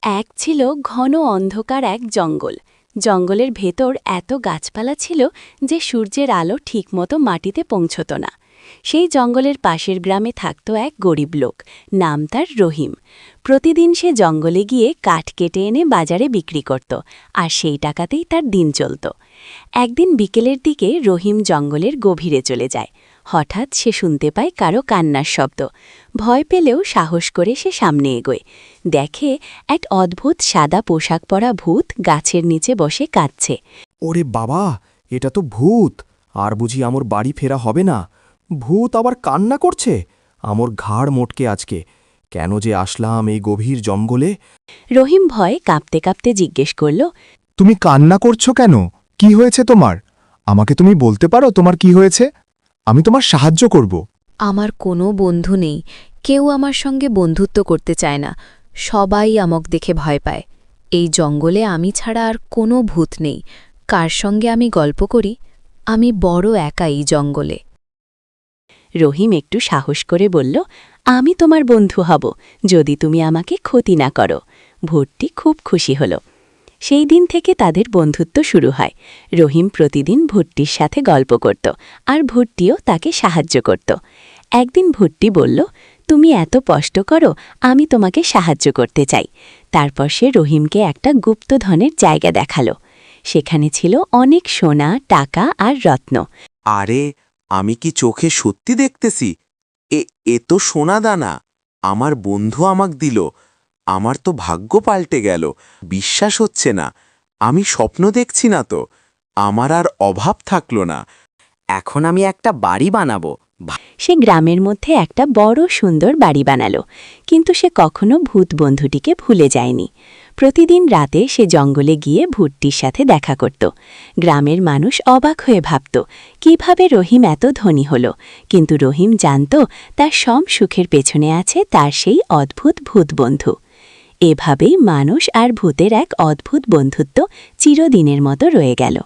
এক ছিল ঘন অন্ধকার এক জঙ্গল। জঙ্গলের ভেতর এত গাছপালা ছিল যে সূর্যের আলো ঠিকমতো মাটিতে পৌঁছত না। সেই জঙ্গলের পাশের গ্রামে থাকত এক গরিব লোক, নাম তার রহিম। প্রতিদিন সে জঙ্গলে গিয়ে কাঠ কেটে এনে বাজারে বিক্রি করত, আর সেই টাকাতেই তার দিন চলত। একদিন বিকেলের দিকে রহিম জঙ্গলের গভীরে চলে যায়। হঠাৎ সে শুনতে পায় কারো কান্নার শব্দ। ভয় পেলেও সাহস করে সে সামনে এগোয়। দেখে এক অদ্ভুত সাদা পোশাক পরা ভূত গাছের নিচে বসে কাঁদছে। ওরে বাবা, এটা তো ভূত! আর বুঝি আমার বাড়ি ফেরা হবে না? ভূত আবার কান্না করছে? আমার ঘাড় মোটকে আজকে। কেন যে আসলাম এই গভীর জঙ্গলে? রহিম ভয়ে কাঁপতে কাঁপতে জিজ্ঞেস করল, তুমি কান্না করছো কেন? কি হয়েছে তোমার? আমাকে তুমি বলতে পারো তোমার কি হয়েছে? আমি তোমার সাহায্য করব। আমার কোনো বন্ধু নেই, কেউ আমার সঙ্গে বন্ধুত্ব করতে চায় না, সবাই আমাকে দেখে ভয় পায়। এই জঙ্গলে আমি ছাড়া আর কোনো ভূত নেই। কার সঙ্গে আমি গল্প করি? আমি বড় একা এই জঙ্গলে। রহিম একটু সাহস করে বলল, আমি তোমার বন্ধু হব, যদি তুমি আমাকে ক্ষতি না করো। ভূতটি খুব খুশি হল। সেই দিন থেকে তাদের বন্ধুত্ব শুরু হয়। রহিম প্রতিদিন ভূতটির সাথে গল্প করত, আর ভূতটিও তাকে সাহায্য করত। একদিন ভূতটি বলল, তুমি এত কষ্ট করো, আমি তোমাকে সাহায্য করতে চাই। তারপর সে রহিমকে একটা গুপ্তধনের জায়গা দেখালো। সেখানে ছিল অনেক সোনা, টাকা আর রত্ন। আরে, আমি কি চোখে সত্যি দেখতেছি? এ তো সোনাদানা। আমার বন্ধু আমাক দিল। আমার তো ভাগ্য পাল্টে গেল। বিশ্বাস হচ্ছে না, আমি স্বপ্ন দেখছি না তো। আমার আর অভাব থাকলো না। এখন আমি একটা বাড়ি বানাবো। সে গ্রামের মধ্যে একটা বড় সুন্দর বাড়ি বানালো, কিন্তু সে কখনো ভূত বন্ধুটিকে ভুলে যায়নি। প্রতিদিন রাতে সে জঙ্গলে গিয়ে ভূতটির সাথে দেখা করত। গ্রামের মানুষ অবাক হয়ে ভাবত, কিভাবে রহিম এত ধনী হল। কিন্তু রহিম জানত, তার সব সুখের পেছনে আছে তার সেই অদ্ভুত ভূত বন্ধু। এভাবেই মানুষ আর ভূতের এক অদ্ভুত বন্ধুত্ব চিরদিনের মতো রয়ে গেল।